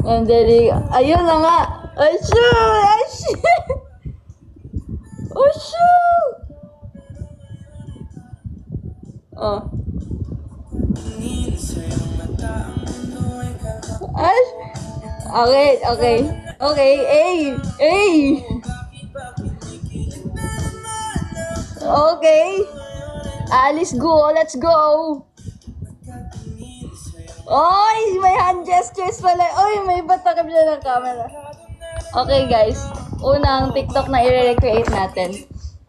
Ang dali. Ayun na nga. Ay, shoot! Ay, shoot! Oh, shoot! Oh. Ay! Okay, okay. Okay, ay! Ay! Okay. Alice, go! Let's go! Oy! May hand gestures pala. Oy! May batakip siya ng camera. Okay, guys. Unang TikTok na i-recreate natin.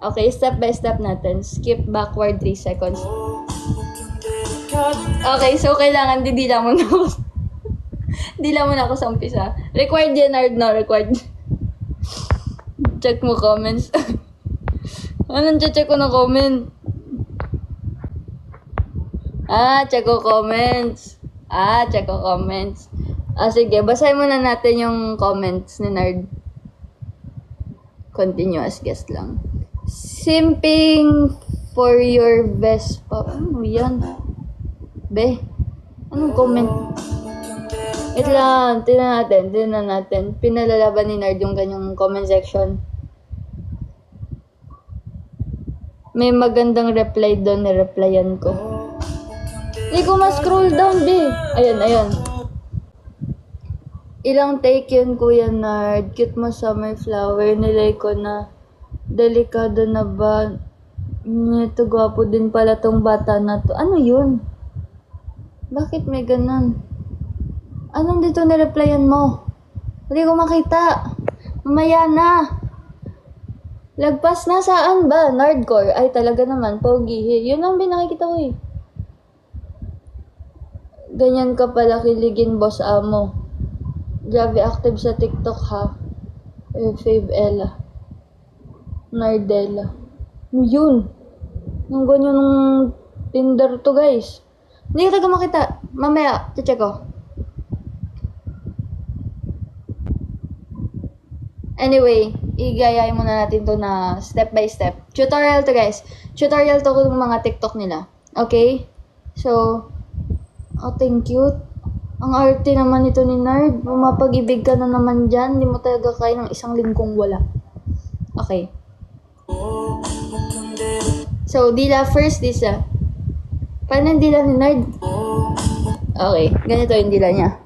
Okay, step by step natin. Skip backward 3 seconds. Okay, so kailangan didila mo na ako. Dila mo na ako sa umpisa. Required yan, Nard, no? Required. Check mo comments. Anong check ko na comment? Check ko comments. Check ko comments. Sige, basahin muna natin yung comments ni Nard. Continuous guest lang. Simping for your best pa. Ano yan? Be? Anong comment? Ito lang. Tingnan natin. Pinalalaban ni Nard yung kanyang comment section. May magandang reply doon. Nireplyan ko. Hindi ko ma-scroll down, be. Ayan. Ilang take yun, Kuya Nard? Cute mo, summer flower. Nilay ko na. Delikado na ba? Ito, gwapo din pala tong bata na to. Ano yun? Bakit may ganun? Anong dito nireplyan mo? Hindi ko makita. Mamaya na. Lagpas na saan ba? Nardcore. Ay, talaga naman. Pogi. Yun ang binakikita ko eh. Ganyan ka pala kiligin, boss amo. Grabe active sa TikTok ha. Fave Ella. Nardella. Ano yun? Yung ganyan ng Tinder to, guys. Hindi ko taga makita. Mamaya, check ko. Anyway, igayain muna natin to na step by step. Tutorial to, guys. Tutorial to kung mga TikTok nila. Okay? So, thank you. Ang arte naman ito ni Nard. Mapag-ibig ka na naman dyan. Hindi mo talaga kaya ng isang linggong wala. Okay. So, dila first, Lisa. Paano yung dila ni Nard? Okay. Ganito yung dila niya.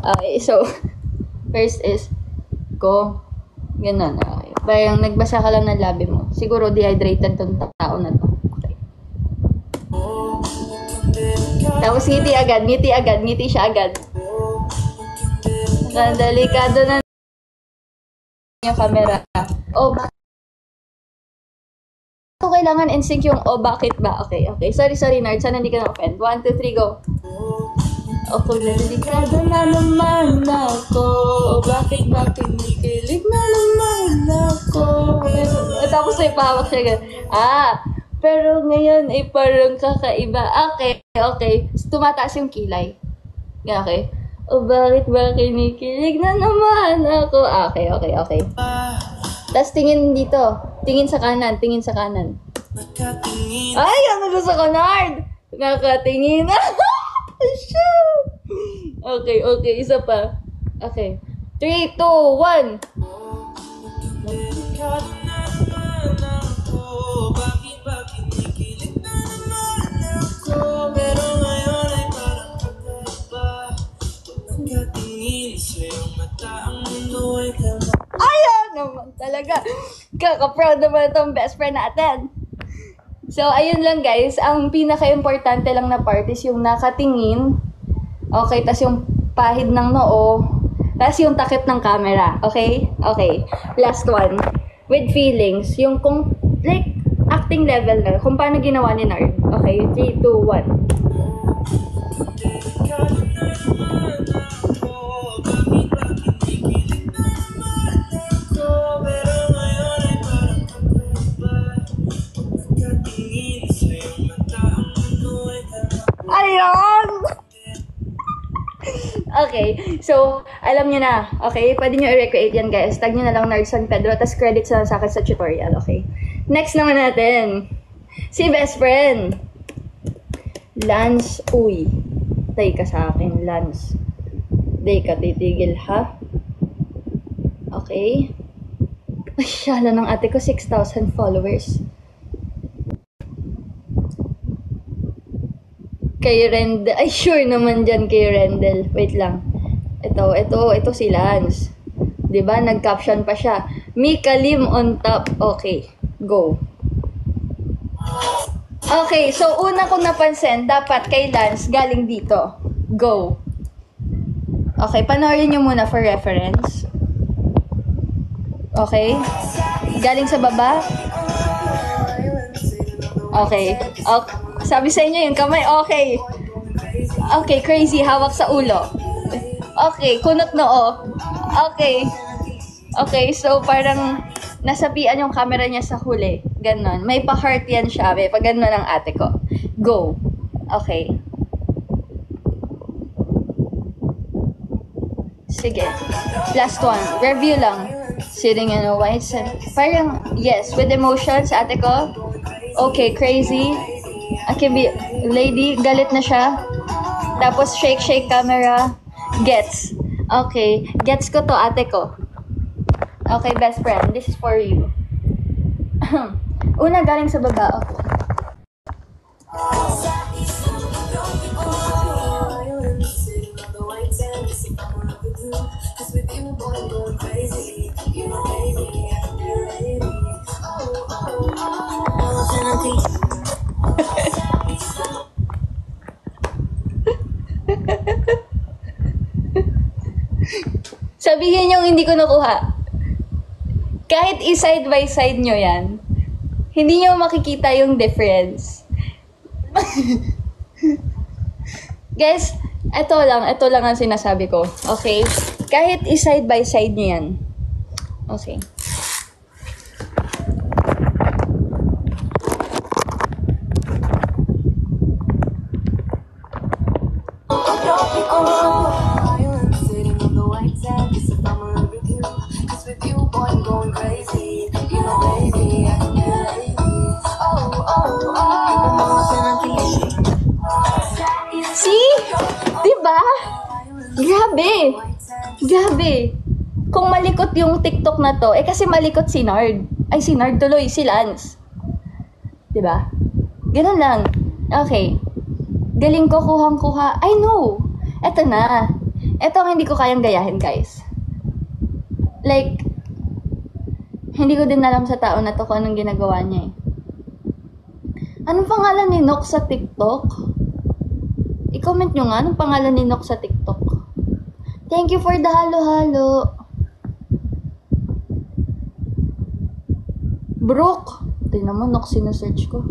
Okay. So, first is go. Ganun. Okay. Parang nagbasa ka lang ng labi mo. Siguro dehydrated tong tao na to. Tapos ngiti siya agad. Delikado na yung camera. Kailangan in-sync yung bakit ba? Okay. Sorry, Nard. Sana hindi ka na-offend. 1, 2, 3, go. Delikado na naman ako. Bakit kinikilig na naman ako. Tapos may pahawak siya. Pero ngayon ay parang kakaiba. Okay. Tumataas yung kilay. Okay. Bakit ba kinikilig na naman ako? Okay. Tapos tingin dito. Tingin sa kanan. Ay, ano gusto ko, Nard? Nakatingin. Okay. Isa pa. Okay. 3, 2, 1. Ayaw naman talaga. Kaka-proud naman itong best friend natin. So, ayun lang guys. Ang pinaka-importante lang na part is yung nakatingin. Okay, tas yung pahid ng noo. Tas yung takip ng camera. Okay? Last one. With feelings. Yung kung, like, acting level na. Kung paano ginawa ni Nard. Okay, 3, 2, 1. Ayun! Okay, so, alam nyo na. Okay, pwede nyo i-recreate yan, guys. Tag nyo na lang Nard San Pedro, tas credits na sa akin sa tutorial, okay? Next naman natin, si best friend. Lance, uy. Tay ka sa akin, Lance. Di ka titigil, ha? Okay. Ay, shala ng ate ko, 6,000 followers. Kay Rendel. Ay, sure naman dyan kay Rendel. Wait lang. Ito si Lance. Diba? Nag-caption pa siya. Mika Lim on top. Okay. Go. Okay, so una kong napansin, dapat kay Lance galing dito. Go. Okay, panoorin nyo muna for reference. Okay. Galing sa baba. Okay. Sabi sa inyo yung kamay. Okay. Okay, crazy. Hawak sa ulo. Okay, kunot noo. Okay. Okay, so parang nasapian yung camera niya sa huli. Ganon. May pa-heart yan siya. May pa-ganon ang ate ko. Go. Okay. Sige. Last one. Review lang. Sitting in a white sand. Parang, yes, with emotions, ate ko. Okay, crazy. I can be, lady, galit na siya. Tapos, shake camera. Gets. Okay. Gets ko to, ate ko. Okay, best friend. This is for you. Una, galing sa baba. Okay. Sabihin yung hindi ko nakuha. Kahit i-side by side nyo yan, hindi nyo makikita yung difference. Guys, ito lang ang sinasabi ko. Okay? Kahit i-side by side nyo yan. Okay. See? Diba? Grabe. Kung malikot yung TikTok na to, kasi malikot si Nard. Ay, si Nard tuloy, si Lance. Diba? Ganun lang. Okay. Galing ko, kuhang-kuha. I know. Eto na. Eto ang hindi ko kayang gayahin, guys. Like, hindi ko din alam sa tao na to kung anong ginagawa niya eh. Anong pangalan ni Nox sa TikTok? I-comment nyo nga, anong pangalan ni Nox sa TikTok? Thank you for the halo-halo. Brooke. Tingnan mo, Nox, sinesearch ko.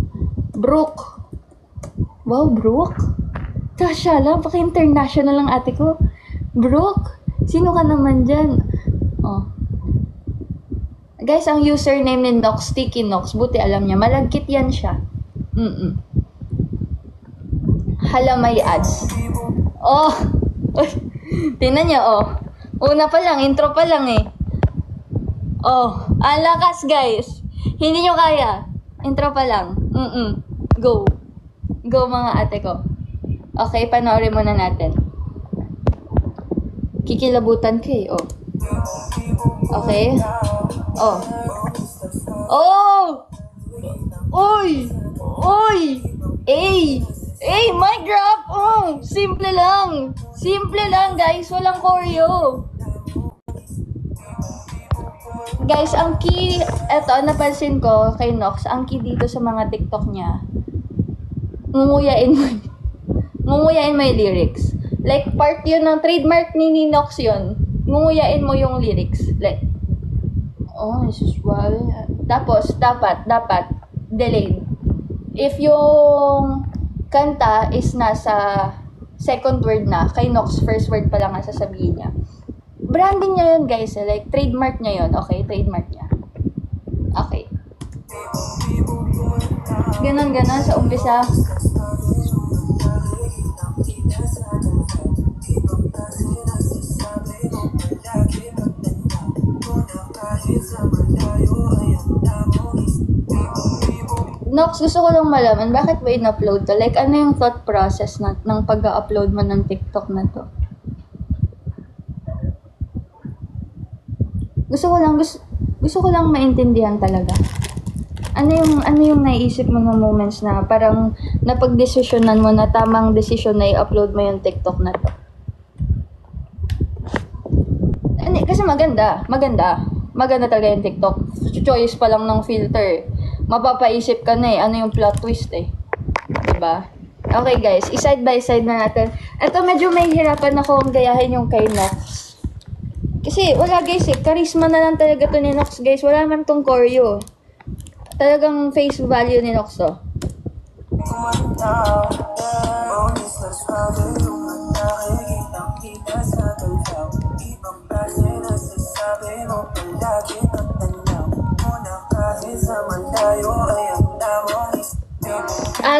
Brooke. Wow, Brooke. Tasha lang, paki-international lang ate ko. Brooke, sino ka naman dyan? Oh. Guys, ang username ni Nox, Sticky Nox, buti alam niya, malagkit yan siya. Hala, may ads. Oh! Tingnan niyo, oh. Una pa lang, intro pa lang eh. Oh, ang lakas guys. Hindi nyo kaya. Intro pa lang. Go. Go mga ate ko. Okay, panoorin muna natin. Kikilabutan ko eh, oh. Okay? Oh. Oh! Oy! Oy! Hey, mic drop! Oh! Simple lang! Simple lang, guys. Walang choreo. Guys, ang key, eto, napansin ko kay Nox, ang key dito sa mga TikTok niya, ngunguyain mo yung lyrics. Like, part yun ng trademark ni Nox yun. Ngunguyain mo yung lyrics. Like, oh, this is well. Tapos, dapat, delayed. If yung kanta is nasa second word na, kay Nox, first word pa lang ang sasabihin niya. Branding niya yun, guys. Like, trademark niya yun. Okay, trademark niya. Okay. Ganon, sa umpisa. Nox, gusto ko lang malaman, bakit ba in-upload to? Like, ano yung thought process ng pag-upload mo ng TikTok na to? Gusto ko lang maintindihan talaga. Ano yung naiisip mo na moments na parang napagdesisyonan mo na tamang desisyon na i-upload mo yung TikTok na to? Kasi maganda talaga yung TikTok. Choice pa lang ng filter. Mapapaisip ka na ano yung plot twist diba? Okay guys, i-side by side na natin. Ito medyo may hirapan akong gayahin yung kay Nox. Kasi wala guys charisma na lang talaga to ni Nox guys. Wala man tong choreo. Talagang face value ni Nox to.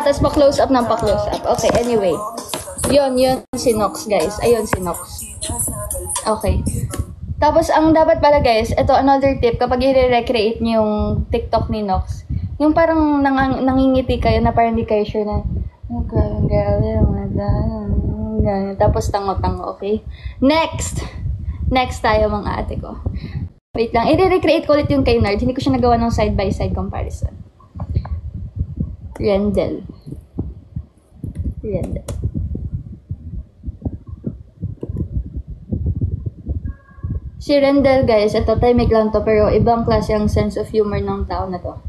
Tas pa-close up ng pa-close up. Okay, anyway. Yun si Nox, guys. Ayun si Nox. Okay. Tapos, ang dapat pala, guys, ito, another tip, kapag i-recreate niyo yung TikTok ni Nox, yung parang nangingiti kayo na parang hindi kayo sure na, tapos tango-tango, okay? Next tayo, mga ate ko. Wait lang, i-recreate ko ulit yung kay Nard. Hindi ko siya nagawa ng side-by-side comparison. Rendel. Si Rendel, guys, ito, timing lang to, pero ibang klase ang sense of humor ng tao na to.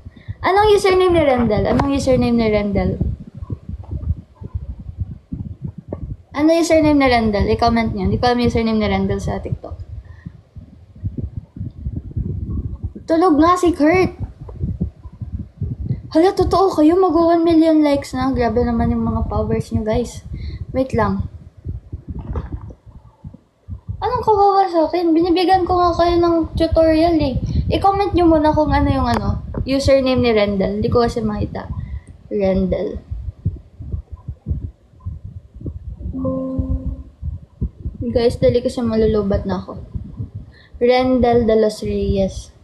Anong username ni Rendel? Ano username ni Rendel? I-comment niyo. Hindi ko alam yung username ni Rendel sa TikTok. Tulog nga si Kurt. Hala, totoo kayo. Mag-1 million likes na. Grabe naman yung mga powers nyo, guys. Wait lang. Anong kawawa sa akin? Binibigyan ko nga kayo ng tutorial I-comment nyo muna kung ano yung username ni Rendel. Hindi ko kasi makita. Rendel. Guys, dali kasi malulubat na ako. Rendel de los Reyes.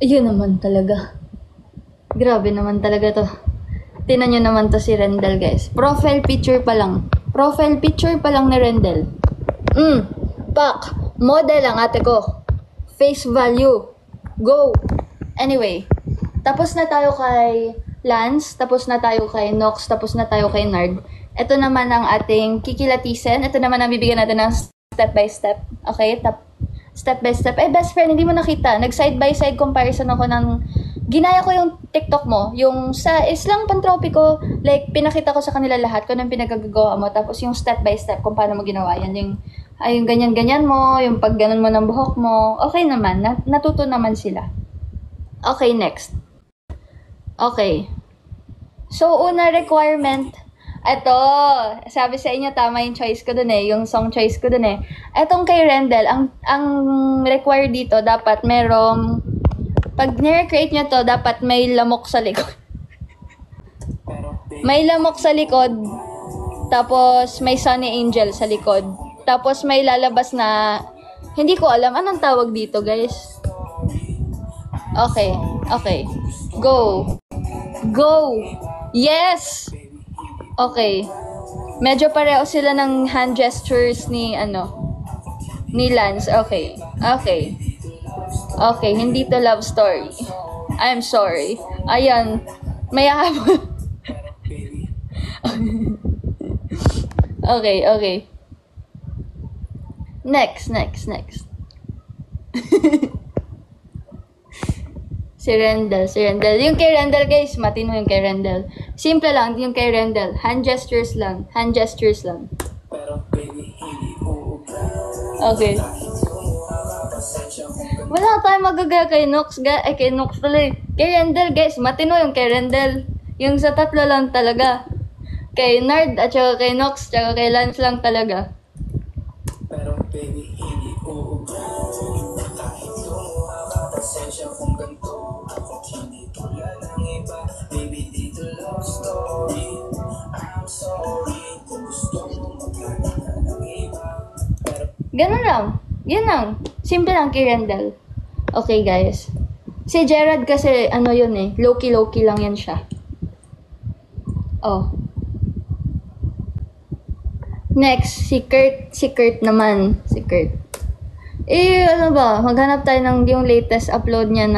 Ayun naman talaga. Grabe naman talaga to. Tingnan nyo naman to si Rendel, guys. Profile picture pa lang ni Rendel. Pak. Model ang ate ko. Face value. Go. Anyway. Tapos na tayo kay Lance. Tapos na tayo kay Nox. Tapos na tayo kay Nard. Ito naman ang ating kikilatisin. Ito naman ang bibigyan natin ng step by step. Okay? Step by step. Best friend, hindi mo nakita. Nag-side by side comparison ako ng... Ginaya ko yung TikTok mo. Yung sa islang pantropiko, like, pinakita ko sa kanila lahat kung anong pinagagawa mo. Tapos yung step by step kung paano mo ginawa yan. Yung ganyan-ganyan mo, yung pagganon mo ng buhok mo. Okay naman. Natuto naman sila. Okay, next. Okay. So, una requirement... Ito, sabi sa inyo, tama yung choice ko dun yung song choice ko dun Etong kay Rendel, ang required dito, dapat merong, pag nire-create nyo to, dapat may lamok sa likod. May lamok sa likod, tapos may sunny angel sa likod. Tapos may lalabas na, hindi ko alam, anong tawag dito, guys? Okay. Go! Yes! Okay. Medyo pareho sila ng hand gestures ni Lance. Okay, hindi to love story. I'm sorry. Ayan. May habol. Okay. Next. Si Rendel. Yung kay Rendel, guys, matino yung kay Rendel. Simple lang yung kay Rendel. Hand gestures lang. Okay. Wala tayong magagaya kay Nox. Kay Nox tuloy. Kay Rendel, guys, matino yung kay Rendel. Yung sa tatlo lang talaga. Kay Nard, at saka kay Nox, at saka kay Lance lang talaga. Pero baby, hindi ko kahit makakapasensya kung ganito. Hindi tulad ng iba, baby, dito love story. I'm sorry, kung gusto mo magkakita ng iba. Ganun lang. Yan lang. Simple lang kay Rendel. Okay, guys. Si Gerard kasi, low-key lang yan siya. Oh. Next, si Kurt. Si Kurt naman. Si Kurt. Ano ba? Maghanap tayo ng yung latest upload niya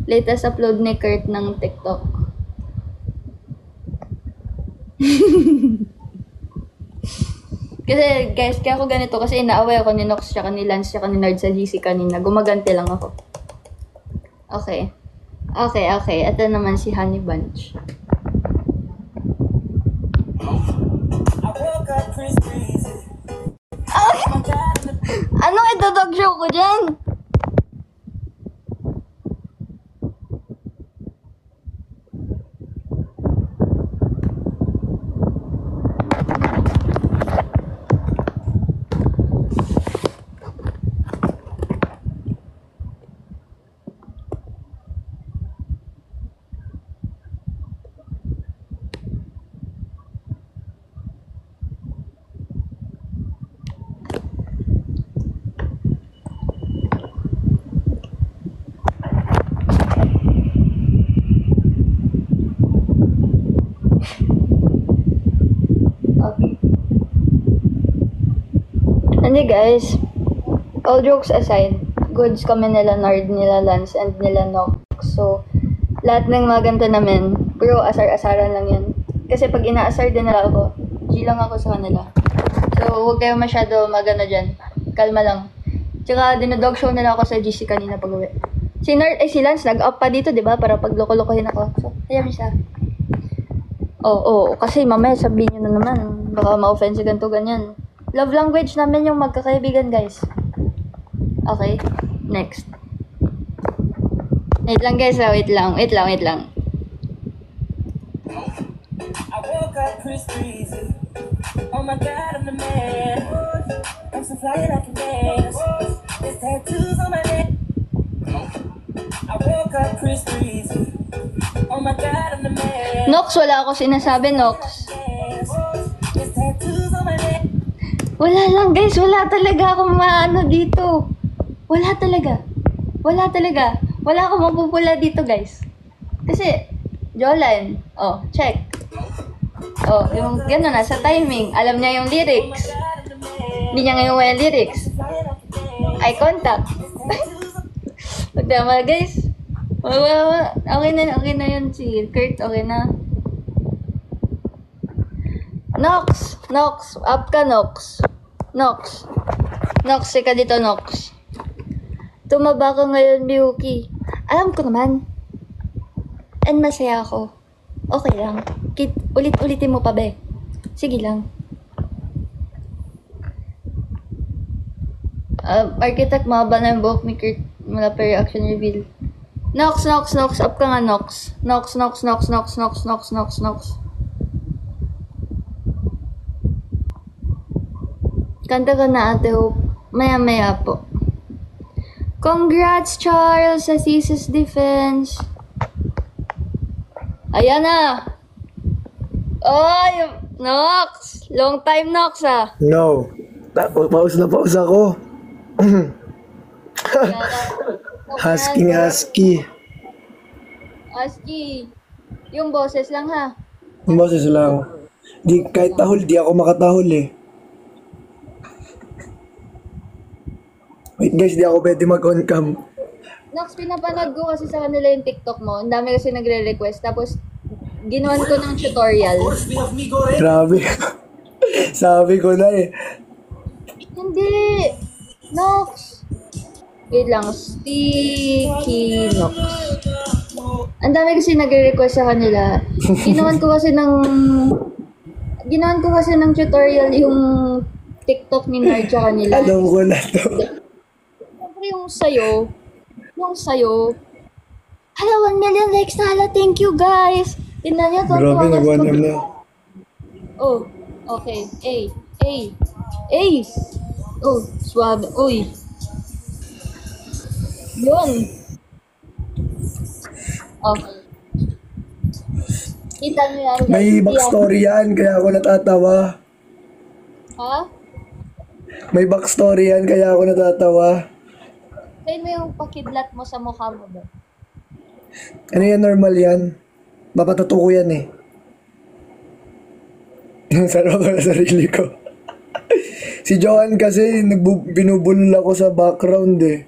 latest upload ni Kurt ng TikTok. Kasi guys, kaya ako ganito kasi inaaway ako ni Nox, tsaka ni Lance, tsaka ni Nard sa GC kanina. Gumaganti lang ako. Okay. Ito naman si Honey Bunch. Anong idodog show ko dyan? Hindi guys, all jokes aside, goods kami nila Nard, nila Lance, and nila Nox. So, lahat ng mga ganito namin, bro, asar-asaran lang yan. Kasi pag inaasar din nila ako, G lang ako sa kanila. So, huwag kayo masyado magano dyan. Kalma lang. Tsaka, dinodog show nila ako sa GC kanina pag uwi. Si Nard, si Lance, nag-up pa dito, diba? Para pag loko-lokohin ako. So, ayan siya. Oo, kasi mamaya sabihin nyo na naman, baka ma-offense ganito, ganyan. Love language namin yung magkakaibigan, guys. Okay, next. Wait lang, guys. Wait lang. I woke up Chris Breezy. Oh my God, I'm the man. I'm so fly and I can dance. There's tattoos on my neck. I woke up Chris Breezy. Oh my God, I'm the man. Nox, wala ako sinasabi, Nox. There's tattoos on my neck. Wala lang, guys. Wala talaga akong maano dito. Wala talaga. Wala akong mapupula dito, guys. Kasi, Jolan. Oh, check. Oh, yung gano'n na, sa timing. Alam niya yung lyrics. Hindi niya ngayon yung lyrics. Eye contact. Magdama, guys. Okay na yun si Kurt. Okay na. Nox, up ka, Nox, ka dito, Nox. Tumaba ka ngayon, Miyuki. Alam ko naman. And masaya ako. Okay lang. Ulit-ulitin mo pa, be. Sige lang. Architect, mahaba na yung buhok ni Kurt. Wala pa reaction reveal. Nox, up ka nga, Nox. Nox. Kanta ka na, Ate Hope. Maya-maya po. Congrats, Charles, sa thesis defense. Ayan na. Oy, Nox. Long time, Nox, ah. No. Pause ako. Husky. Husky. Yung boses lang, ha. Boses lang. Kahit tahol, di ako makatahol eh. Wait guys, di ako pwede mag-on-cam. Nox, pinapanood ko kasi sa kanila yung TikTok mo. Ang dami kasi nagre-request. Tapos, ginawan ko ng tutorial. Grabe. Sabi ko na eh. Hindi. Nox. Wait lang. Sticky Nox. Ang dami kasi nagre-request sa kanila. Ginawan ko kasi ng tutorial yung TikTok ni Nard sa kanila. Alam ko na to. Siyempre yung sayo. Hala, 1 million likes na, hala, thank you guys. Tingnan niyo, Grabe, nag-1M na. Oh, okay. Ay. Oh, suwabe. Uy. Yun. Okay. Kita niyo yan, guys. May backstory yan, kaya ako natatawa. Ha? May backstory yan, kaya ako natatawa. Kaya mo yung pakidlat mo sa mukha mo ba? Ano yan, normal yan. Mapatato ko yan eh. Sarap ako sa sarili ko. Si Johan kasi, binubulol ako sa background eh.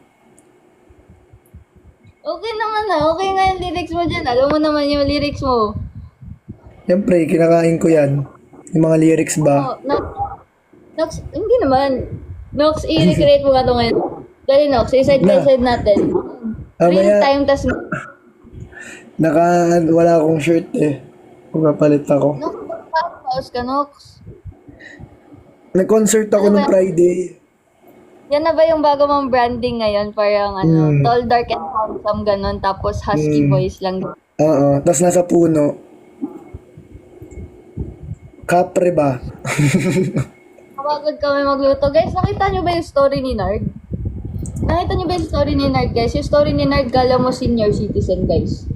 Okay naman na. Okay nga yung lyrics mo dyan. Alam mo naman yung lyrics mo. Siyempre, kinakain ko yan. Yung mga lyrics ba? Oh, Nox, hindi naman. Nox, i-recreate mo ka ito ngayon. Dali, Nox, i-side by side natin. Real Mamaya, time, tas... wala akong shirt eh. Papalit ako. Nox, paus ka, Nox. Nag-concert ako nung Friday. Yan na ba yung bago mong branding ngayon? Parang tall, dark, and handsome, ganun. Tapos husky voice lang. Oo, tapos nasa puno. Kapre ba? Kapagod kami magluto. Guys, nakita nyo ba yung story ni Nard? Nakita nyo ba yung story ni Nard, guys? Yung story ni Nard, gala mo senior citizen, guys.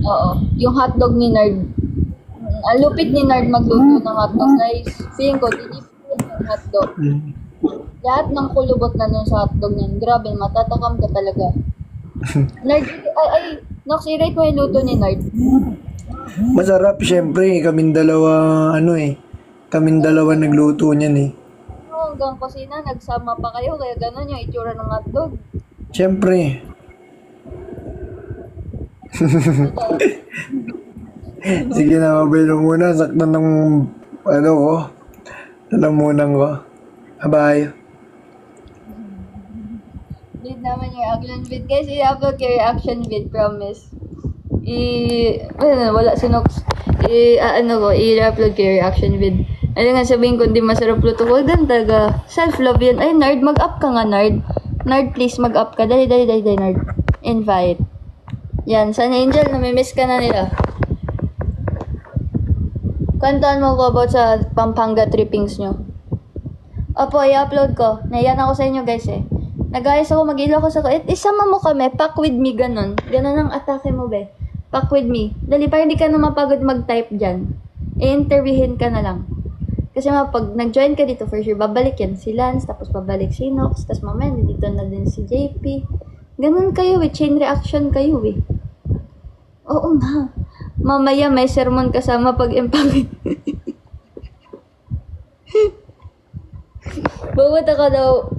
Oo. Yung hotdog ni Nard. Ang lupit ni Nard magluto ng hotdog, guys. Feeling ko, dinipin yung hotdog. Lahat ng kulubot na nun sa hotdog niyan. Grabe, matatakam ka talaga. Nard, Nox, i-rate mo yung luto ni Nard. Masarap, syempre. Kaming dalawa, kaming dalawa nagluto niyan eh. Hanggang kusina, nagsama pa kayo, kaya gano'n yung itsura ng hotdog. Syempre. Sige na, mabilo muna. Saktan ng, ko. Lalamunan ko. Bye-bye. Lead naman yung reaction vid. Guys, i-upload kayo yung reaction vid, promise. Wala si Nox. I-upload kayo yung reaction vid. Ano nga sabihin ko, hindi masarap luto ko. Ganda ga. Self-love yan. Ay, Nard, mag-up ka nga, Nard. Nard, please, mag-up ka. Dali, Nard. Invite. Yan, San Angel, namimiss ka na nila. Kantaan mo ko about sa Pampanga trippings nyo. Opo, i-upload ko. Naiyan ako sa inyo, guys eh. Nag-ayos ako, mag-Ilocos ako. Isama mo kami, pack with me, ganun. Ganun ang atake mo, be. Pack with me. Dali, para hindi ka na mapagod mag-type dyan. I-interviewin ka na lang. Kasi pag nag-join ka dito, for sure, babalik yan si Lance, tapos babalik si Nox, tapos mamaya, dito na din si JP. Ganun kayo eh, chain reaction kayo eh. Oo nga. Mamaya may sermon kasama pag empawin. Bubuta ka daw.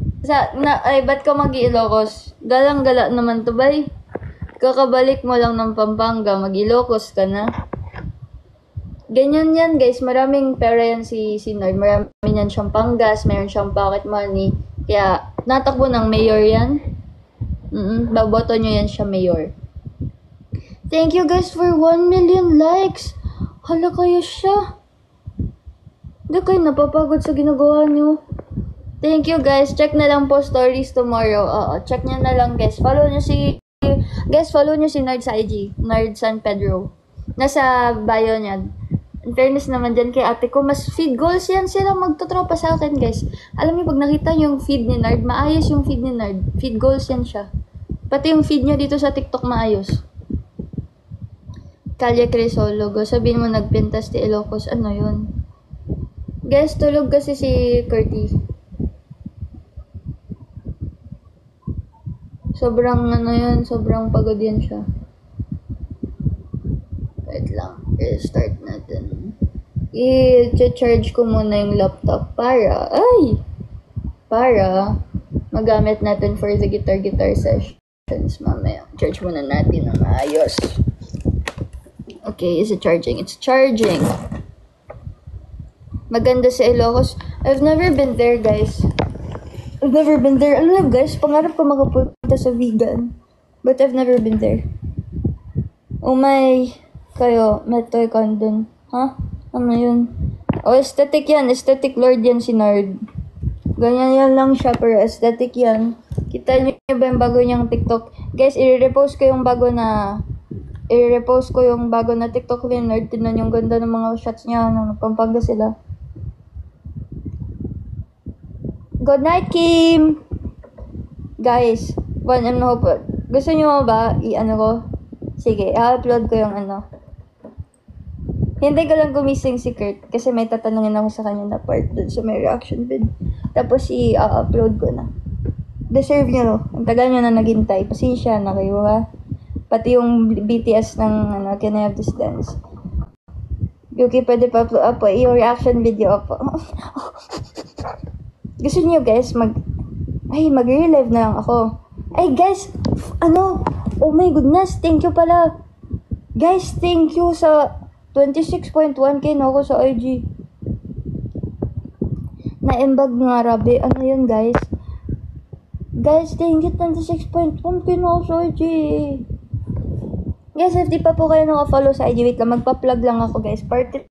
Ba't ka mag-Ilocos? Galang-gala naman to, bay. Kakabalik mo lang ng Pampanga, mag-Ilocos ka na. Ganyan yan, guys. Maraming pera yan si Nard. Marami yan siyang panggas, mayroon siyang pocket money. Kaya, natakbo ng mayor yan. Baboto nyo yan siya, mayor. Thank you guys for 1 million likes. Hala kayo siya. Hindi kayo napapagod sa ginagawa nyo. Thank you guys. Check na lang po stories tomorrow. Check nyo na lang guys. Follow nyo si Nard sa IG. Nard San Pedro. Nasa bio niya. In fairness naman dyan kay ate ko, mas feed goals yan sila magtotropa sa akin guys. Alam niyo pag nakita nyo yung feed ni Nard, maayos yung feed ni Nard. Feed goals yan siya. Pati yung feed niya dito sa TikTok maayos. Kalye Crisologo. Sabihin mo nagpintas ti Ilocos. Ano yun? Guys, tulog kasi si Curtis. Sobrang sobrang pagod yan siya. Wait lang. I-start natin. I-charge ko muna yung laptop para magamit natin for the guitar sessions mamaya. Charge muna natin na maayos. Okay, is it charging? It's charging. Maganda sa Ilocos. I've never been there, guys. I've never been there. Alam mo, guys, pangarap ko makapunta sa vegan. But I've never been there. Oh my, kayo, Metoy Condon. Ha? Ano yun? Oh, aesthetic yan. Aesthetic lord yan si Nard. Ganyan yan lang siya, pero aesthetic yan. Kita niyo ba yung bago niyang TikTok? Guys, i-repost ko yung bago na TikTok ni Nard. Tignan yung ganda ng mga shots niya. Pampanga sila. Good night, Kim! Guys, gusto niyo ba i-ano ko? Sige, i-upload ko yung ano. Hindi ko lang gumising si Kurt kasi may tatanungin ako sa kanya na part dun sa may reaction vid. Tapos i-upload ko na. Deserve nyo. Ang tagal nyo na naghintay. Pasensya na kayo, ha? Pati yung BTS ng Can I Have This Dance. Yuki, pwede pa upload. Yung reaction video po. Gusto niyo guys, mag-relive na lang ako. Ay guys, oh my goodness, thank you pala. Guys, thank you sa 26.1k na ako sa IG. Na-embag nga, rabi. Ano yun, guys? Guys, thank you, 26.1k na ako sa IG. Guys, if di pa po kayo naka-follow sa IG, wait lang, magpa-plug lang ako, guys. Party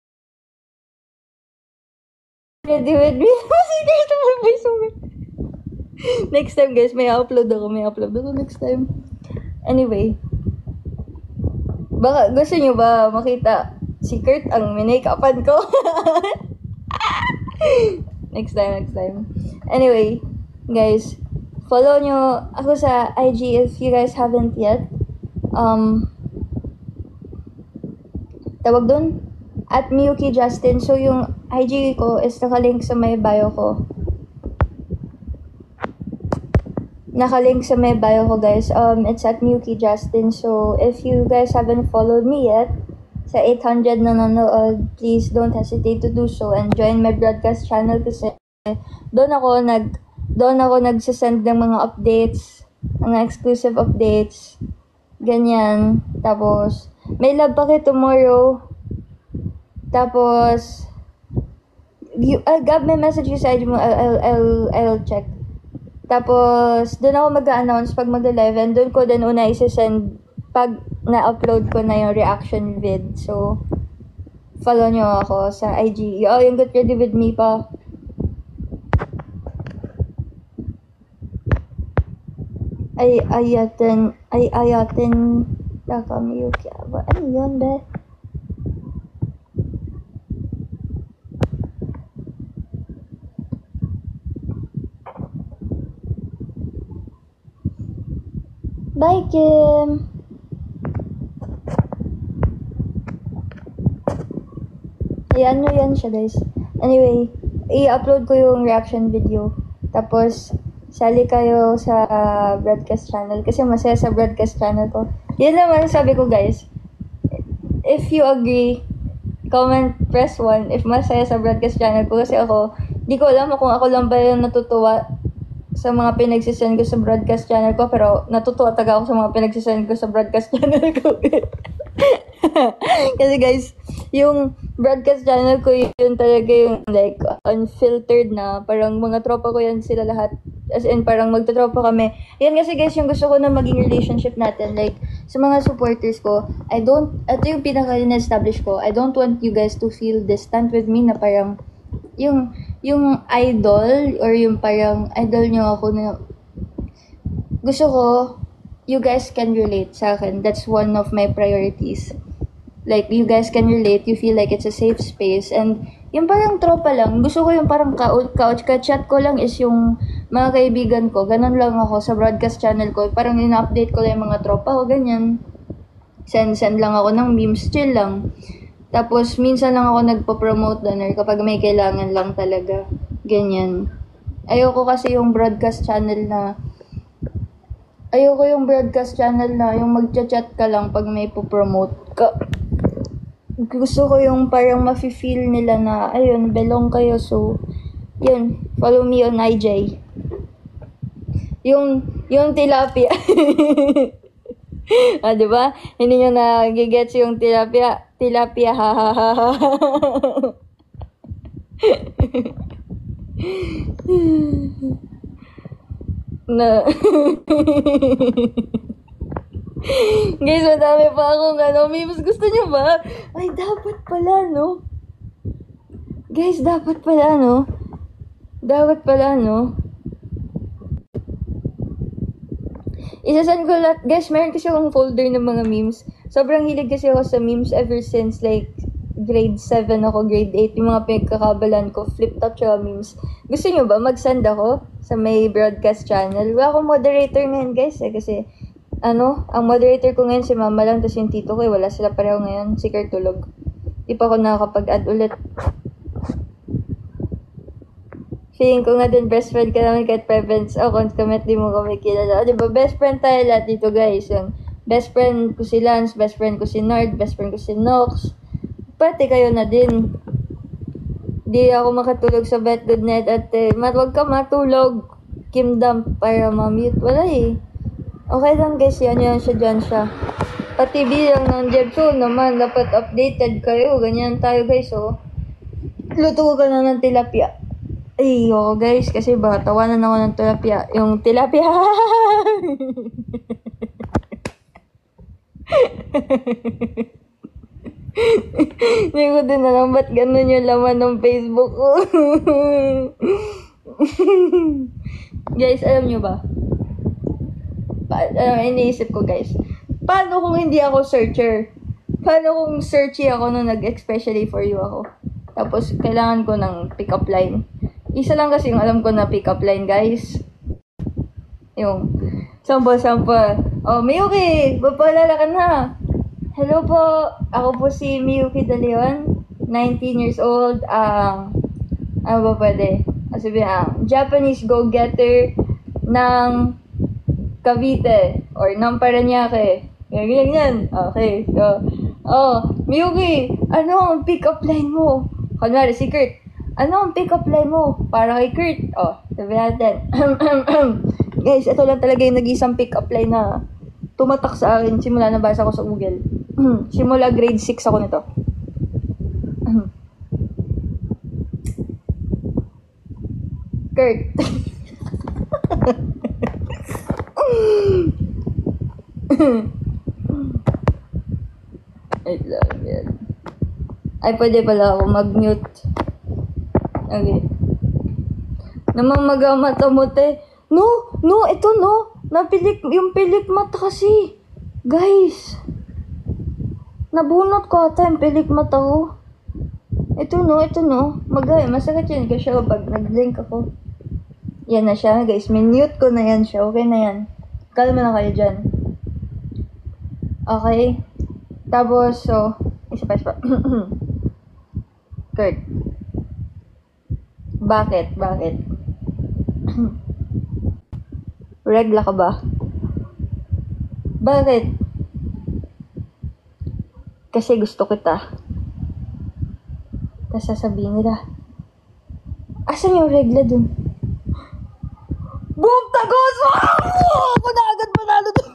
ready with me. Next time, guys, may upload ako next time. Anyway, baka gusto nyo ba makita si Kurt ang minake-upan ko? Next time. Anyway, guys, follow nyo ako sa IG if you guys haven't yet. Tawag dun? At Miyuki Justin. So, yung IG ko is nakalink sa may bio ko. Nakalink sa may bio ko, guys. It's at Miyuki Justin. So, if you guys haven't followed me yet, sa 800 na nanonood, please don't hesitate to do so and join my broadcast channel kasi doon ako nagsasend ng mga updates, mga exclusive updates, ganyan. Tapos, may lab pa kayo tomorrow. Tapos, Gab, may message you sa IG mo, I'll check. Tapos, doon ako mag-a-announce pag mag-live and doon ko din una isasend pag na-upload ko na yung reaction vid. So, follow nyo ako sa IG. Oh, yung Get Ready With Me pa. Ayatin, Takamiyuki. Ano yun, be? Bye, Kim! Ayan nyo yan siya, guys. Anyway, i-upload ko yung reaction video. Tapos, sali kayo sa broadcast channel. Kasi masaya sa broadcast channel ko. Yan naman sabi ko, guys. If you agree, comment, press 1 if masaya sa broadcast channel ko. Kasi ako, di ko alam kung ako lang ba yung natutuwa sa mga pinagsisend ko sa broadcast channel ko. Pero natutuwa taga ako sa mga pinagsisend ko sa broadcast channel ko. Kasi guys, yung broadcast channel ko yun talaga yung like unfiltered na. Parang mga tropa ko yan sila lahat. As in, parang magtatropa kami. Yan kasi guys, yung gusto ko na maging relationship natin. Like, sa mga supporters ko, ito yung pinaka-establish ko. I don't want you guys to feel distant with me na parang, yung idol, or yung parang idol nyo ako na, gusto ko, you guys can relate sa akin. That's one of my priorities. Like, you guys can relate, you feel like it's a safe space, and yung parang tropa lang, gusto ko yung parang couch, ka-chat ko lang is yung mga kaibigan ko, ganun lang ako sa broadcast channel ko, parang ina-update ko lang yung mga tropa ko, ganyan. Send lang ako ng memes, chill lang. Tapos, minsan lang ako nagpo-promote doon, or kapag may kailangan lang talaga, ganyan. Ayoko kasi yung broadcast channel na, yung mag-chat ka lang pag may po-promote ka. Gusto ko yung parang mafe-feel nila na, ayun, belong kayo. So, yun, follow me on IJ. Yung tilapia. Diba? Hindi nyo nagigets yung tilapia, ha ha ha ha. Na. Guys, madami pa akong memes. Gusto nyo ba? Ay, dapat pala, no? Guys, dapat pala, no? Isasend ko lahat. Guys, meron kasi akong folder ng mga memes. Sobrang hilig kasi ako sa memes ever since like grade 7 ako, grade 8. Yung mga pinagkakabalan ko, flip-top tsaka memes. Gusto nyo ba mag-send ako sa may broadcast channel? Wala akong moderator ngayon, guys. Kasi ang moderator ko ngayon si mama lang, tapos yung tito ko, wala sila pareho ngayon, si Kurt tulog. Di pa ako nakakapag-add ulit. Feeling ko nga din, best friend ka naman kahit prevents. Comment di mo kami kilala. Diba, best friend tayo lahat dito, guys. Yung best friend ko si Lance, best friend ko si Nard, best friend ko si Nox. Pati kayo na din. Di ako makatulog sa bet, good night ate. Wag ka matulog. Kim Dump para ma-mute. Wala eh. Okay lang guys, yan siya, dyan siya. Pati bilang ng Jebso naman, dapat updated kayo. Ganyan tayo guys, oh. Luto ka na ng tilapia. Ay, oo guys, kasi baka tawanan ako ng tilapia. Yung tilapia! Hindi ko din alam ba't ganun yung laman ng Facebook ko. Guys, alam nyo ba? Iniisip ko guys. Paano kung hindi ako searcher? Paano kung searchy ako nung nag-especially for you ako? Tapos, kailangan ko ng pick-up line. Isa lang kasi yung alam ko na pick-up line, guys. Yung, sample. Oh, Miyuki! Papalala ka na! Hello po! Ako po si Miyuki De Leon. 19 years old. Ano ba pwede? Sabihin, Japanese go-getter ng Cavite or ng Parañaque. Ganyan. Okay. So, Miyuki, ano ang pick-up line mo? Kunwari, si Kurt. Ano ang pick-up line mo? Para kay Kurt. Sabi natin. Guys, ito lang talaga yung nag-isang pick-up line na tumatak sa akin. Simula nabasa ko sa Google. Simula grade 6 ako nito. Kurt. Wait lang, yan. Ay, pwede pala ako mag-mute. Okay. Namamaga mata mo, te. No, ito no. Yung pilik mata kasi. Guys. Nabunot ko ata yung pilik mata ko. Ito no. Magay, masakit yun kasi kapag nag-blink ako. Yan na siya, guys. Minute ko na yan siya. Okay na yan. Kalma na kayo dyan. Okay. Tapos, so, isa pa. Kurt. Bakit? Regla ka ba? Bakit? Kasi gusto kita. Tapos sasabihin nila, asan yung regla dun? Boom! Tagos! Ako na agad panalo dun!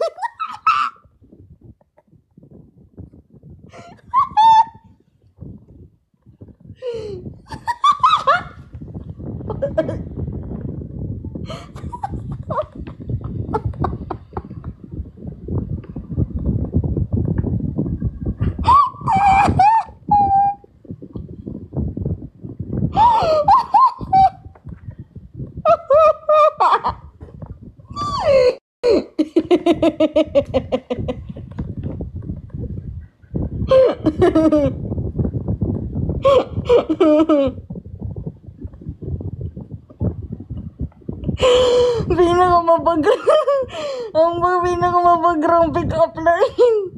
Pinakamabagrang pick-up line.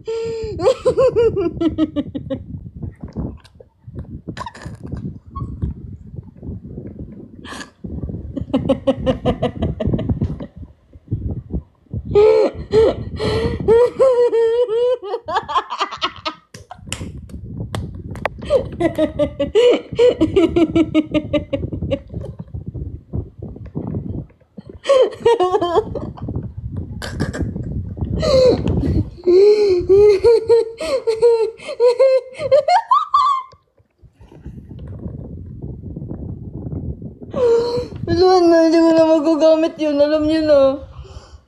Hindi ko na magagamit yun. Alam nyo na.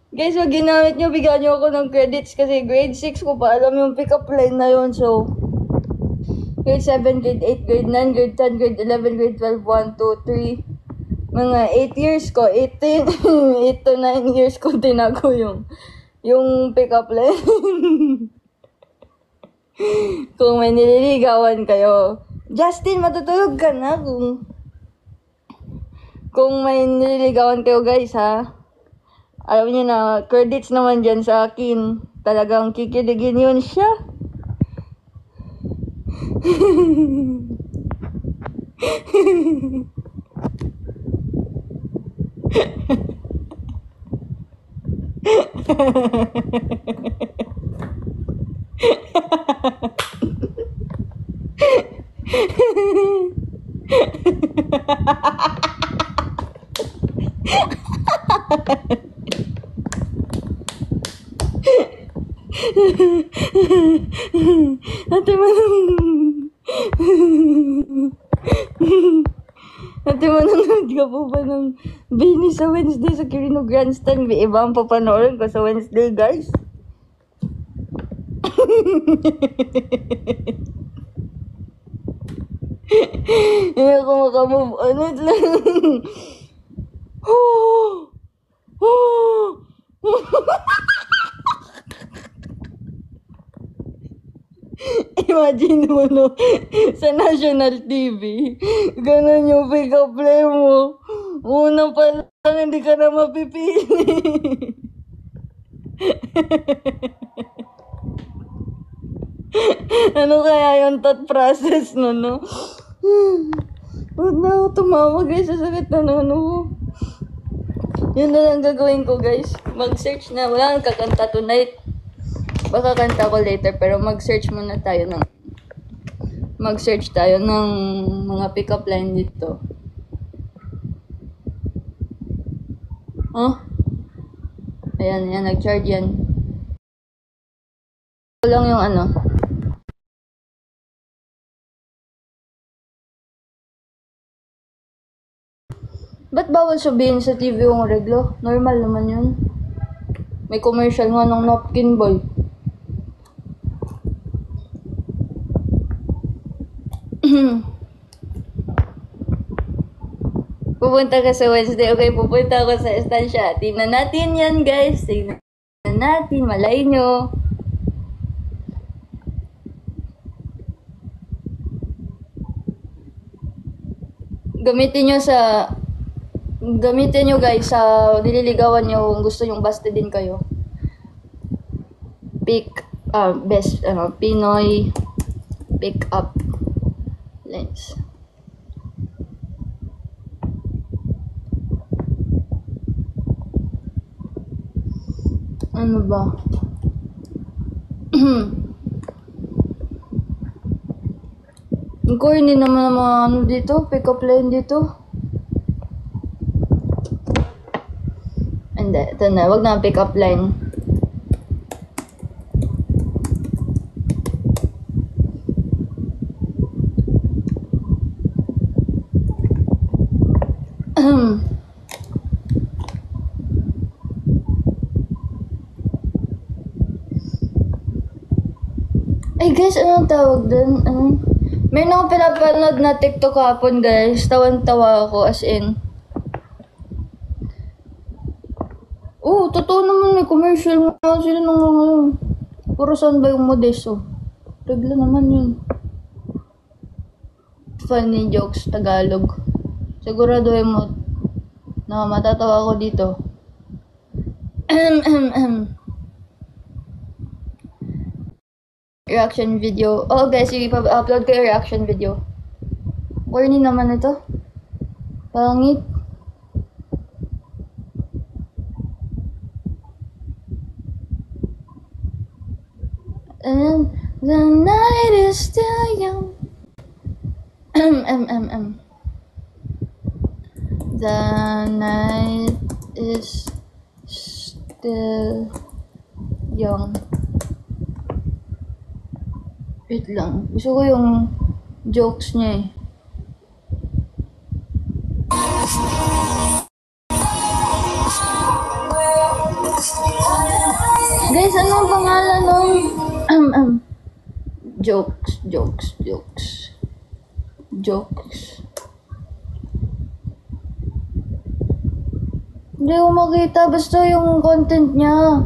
Guys, wag ginamit nyo. Bigyan nyo ako ng credits kasi grade 6 ko pa alam yung pick-up line na yun. So, grade 7, grade 8, grade 9, grade 10, grade 11, grade 12, 1, 2, 3. Mga 8 years ko, 8 to 9 years ko tinago yung pick-up line. Kung may nililigawan kayo, Justin, matutulog ka na kung may nililigawan kayo guys ha. Alam niyo na, credits naman dyan sa akin. Talagang kikiligin yun siya. Ate Manong. Ate Manong, ka po ba ng Bini sa Wednesday sa Quirino Grandstand? May iba ang papanoorin ko sa Wednesday, guys. Hindi ako makamove on it lang. Imagine mo, no, sa national TV, ganun yung pick-up play mo. Una pa lang, hindi ka na mapipili. Ano kaya yung thought process no, no? Huwag na ako tumawa, guys, sa sakit na ano ko. Yun na lang gagawin ko, guys. Mag-search na. Wala kang kakanta tonight. Baka kanta ko later, pero mag-search muna tayo ng mga pick-up line dito. Oh? Ayan, nag-charge yan. Ito lang yung ano. Ba't bawal sabihin sa TV yung reglo? Normal naman yun. May commercial nga ng napkin boy. Pupunta ka sa Wednesday. Okay, pupunta ako sa estansya. Tingnan natin yan, guys. Tingnan natin. Malay nyo. Gamitin nyo guys sa nililigawan nyo kung gusto nyong basta din kayo. Best Pinoy pick up lines. Ano ba? Ang corny naman ng mga ano dito, pick up line dito. Hindi, ito na, wag na pick up line. Ay guys, anong tawag dun? Meron akong pinapanood na TikTok hapon guys. Tawan-tawa ako as in. Totoo naman may commercial nga sila ng mga puro saan ba yung modesto. Regla naman yun. Funny jokes, Tagalog. Siguraduhin mo na matatawa ako dito. Reaction video. Oh guys, sige pa-upload ko yung reaction video. Corny naman ito. Pangit. And the night is still young. The night is still young. Wait lang. Gusto ko yung jokes niya eh. Guys, anong pangalan nung jokes. Hindi ko makita. Basta yung content niya.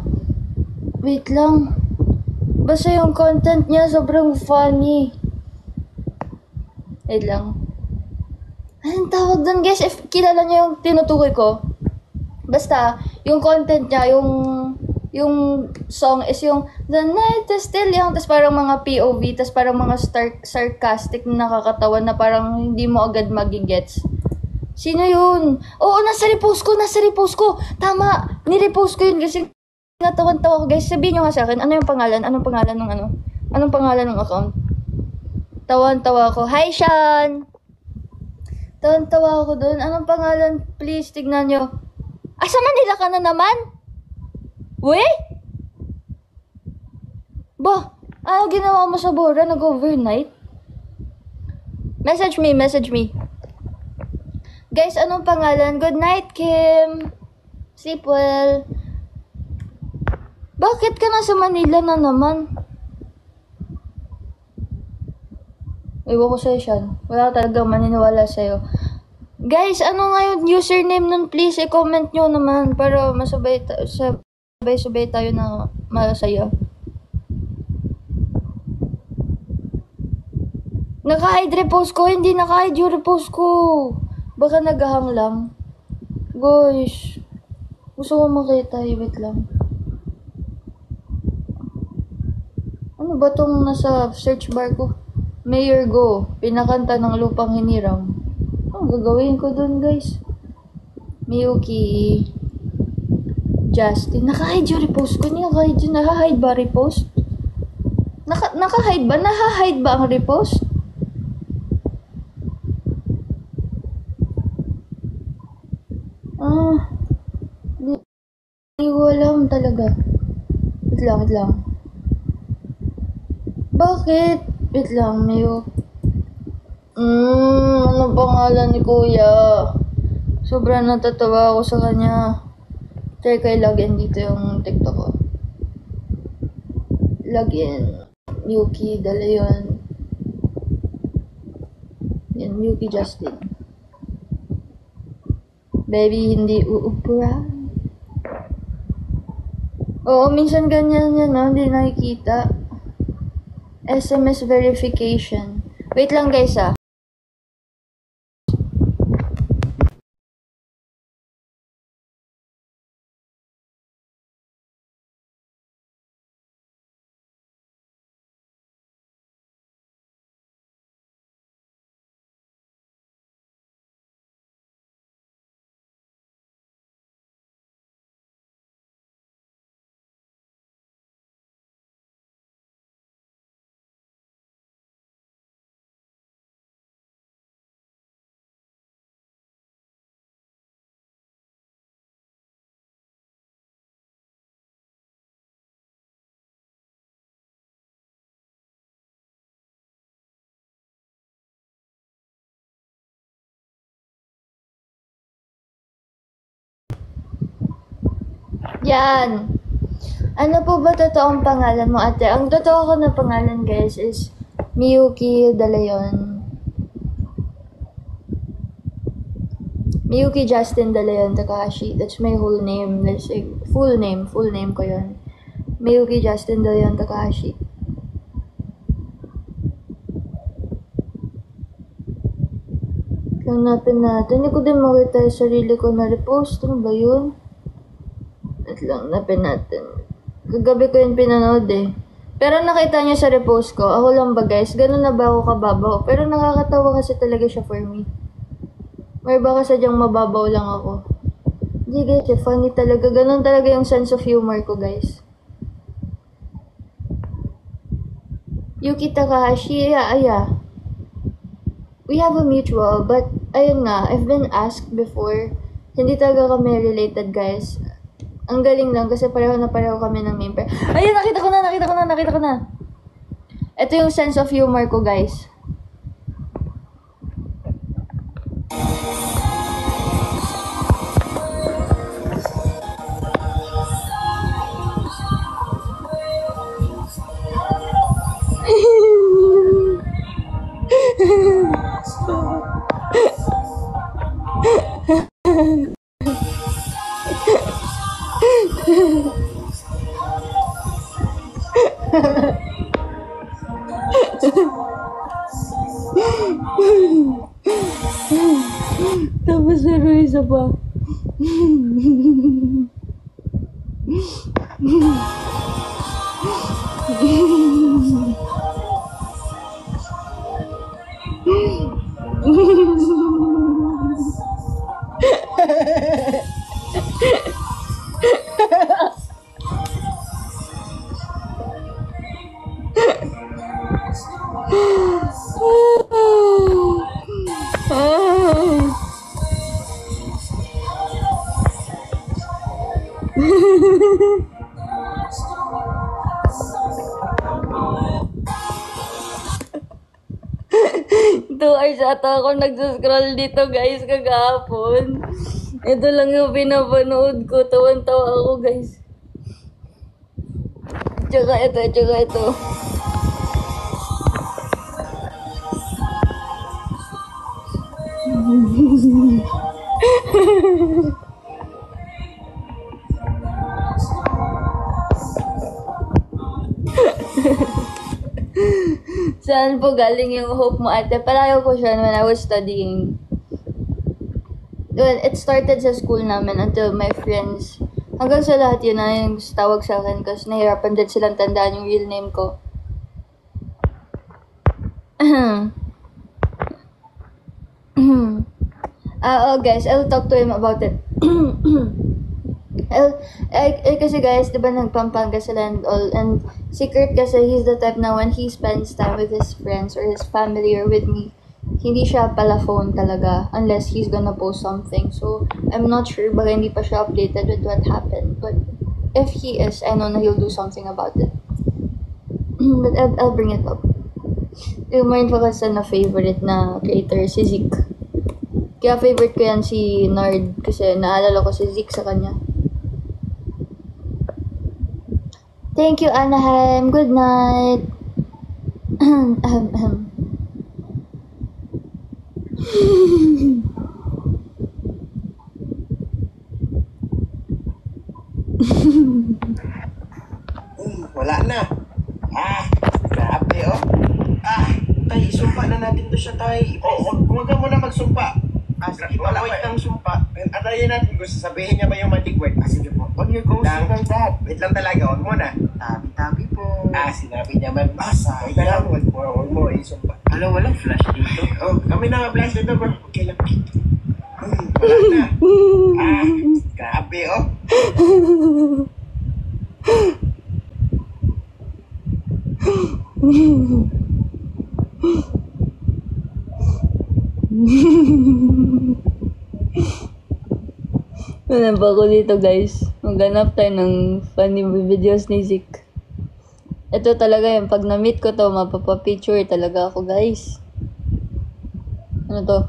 Wait lang. Basta yung content niya sobrang funny. Wait lang. Anong tawag doon guys? If kilala niyo yung tinutukoy ko. Basta, yung content niya, yung song is yung The Night is Still Young, tas parang mga POV, tas parang mga sarcastic na nakakatawa na parang hindi mo agad magigets. Sino yun? Oo, nasa repost ko. Tama, nirepost ko yun kasi natawan-tawa ko guys. Sabihin nyo nga sa akin, ano yung pangalan? Anong pangalan ng account? Tawan-tawa ko. Hi, Sean! Tawan-tawa ako doon. Anong pangalan? Please, tignan nyo. Asa Manila ka na naman? We? Ano ginawa mo sa Bora? Nag-overnight? Message me. Guys, anong pangalan? Good night, Kim. Sleep well. Bakit ka nasa Manila na naman? Iwan ko sa'yo, Sean. Wala ka talagang maniniwala sa'yo. Guys, ano nga yung username nun? Please, i-comment nyo naman para sabay tayo na masaya. Naka-hide repost ko. Hindi naka-hide yung repost ko. Baka naghahang lang. Guys, gusto ko makita. Wait lang. Ano ba tong nasa search bar ko? Mayor Go. Pinakanta ng Lupang Hiniram. Ano gagawin ko dun, guys? Miyuki. Justin. Naka-hide yung repost ko. Hindi naka-hide yun. Naka-hide ba repost? Naka-hide ba? Naka-hide ba ang repost? Hindi ko alam talaga. Wait lang. Bakit? Wait lang, Mayo. Ano pangalan ni Kuya? Sobrang natatawa ako sa kanya. Try ko i-login dito yung TikTok ko. Login. Yuki Dalayon. Yan, Yuki Justin. Baby, hindi uupura. Oo, minsan ganyan yan, no? Hindi nakikita. SMS verification. Wait lang, guys, ah. Yan. Ano po ba totoong pangalan mo, ate? Ang totoo ko na pangalan, guys, is Miyuki Dalayon. Miyuki Justin Dalayon Takahashi. That's my whole name. That's like, full name ko yun. Miyuki Justin Dalayon Takahashi. Hanapin natin. Hindi ko din makita yung sarili ko na repost. Ano ba yun? At lang, napin natin. Kagabi ko yung pinanood eh. Pero nakita niyo sa repost ko, ako lang ba guys, ganun na ba ako kababaw? Pero nakakatawa kasi talaga siya for me. Or baka sadyang mababaw lang ako. Hindi guys, funny talaga. Ganun talaga yung sense of humor ko guys. Yuki Takahashi, yeah. We have a mutual, but ayun nga, I've been asked before, hindi talaga kami related guys. Ang galing lang kasi pareho kami ng member. Ayun, nakita ko na. Ito yung sense of humor ko, guys. Tapos meron isa pa. hours ata ako nag-scroll dito guys kagahapon. Ito lang yung pinapanood ko. Tawan-tawa ako guys. Tsaka ito. Saan po galing yung hope mo ate? Palayo ko siya when I was studying. Well, it started sa school namin until my friends. Hanggang sa lahat yun na yung tawag sa akin kasi nahirapan din silang tandaan yung real name ko. Oh guys, I'll talk to him about it. Kasi guys, di ba nagpampanga sila and all, and secret kasi he's the type na when he spends time with his friends or his family or with me, hindi siya pala phone talaga unless he's gonna post something. So, I'm not sure baka hindi pa siya updated with what happened. But if he is, I know na he'll do something about it. But I'll bring it up. Yung main pa kasi na favorite na creator, si Zeke. Kaya favorite ko yan si Nard kasi naalala ko si Zeke sa kanya. Thank you, Anaheim. Good night. Wala na. Grabe oh. Tay, sumpa na natin to siya tay. Huwag ka muna magsumpa. Sige, wala kang sumpa. Atayin natin kung sasabihin niya ba yung magic word. Sige po. On your goes lang, like that. Wait lang talaga, huwag muna. Tabi-tabi po. Sinabi niya magbasa. Huwag mo isumpa. Walang flash dito. Kami na flash dito bro. Okay lang. Wala na. Grabe oh. Wala pa ako dito guys. Maghanap tayo ng funny videos ni Zeke. Ito talaga yung pag na-meet ko to, mapapapicture talaga ako guys. Ano to?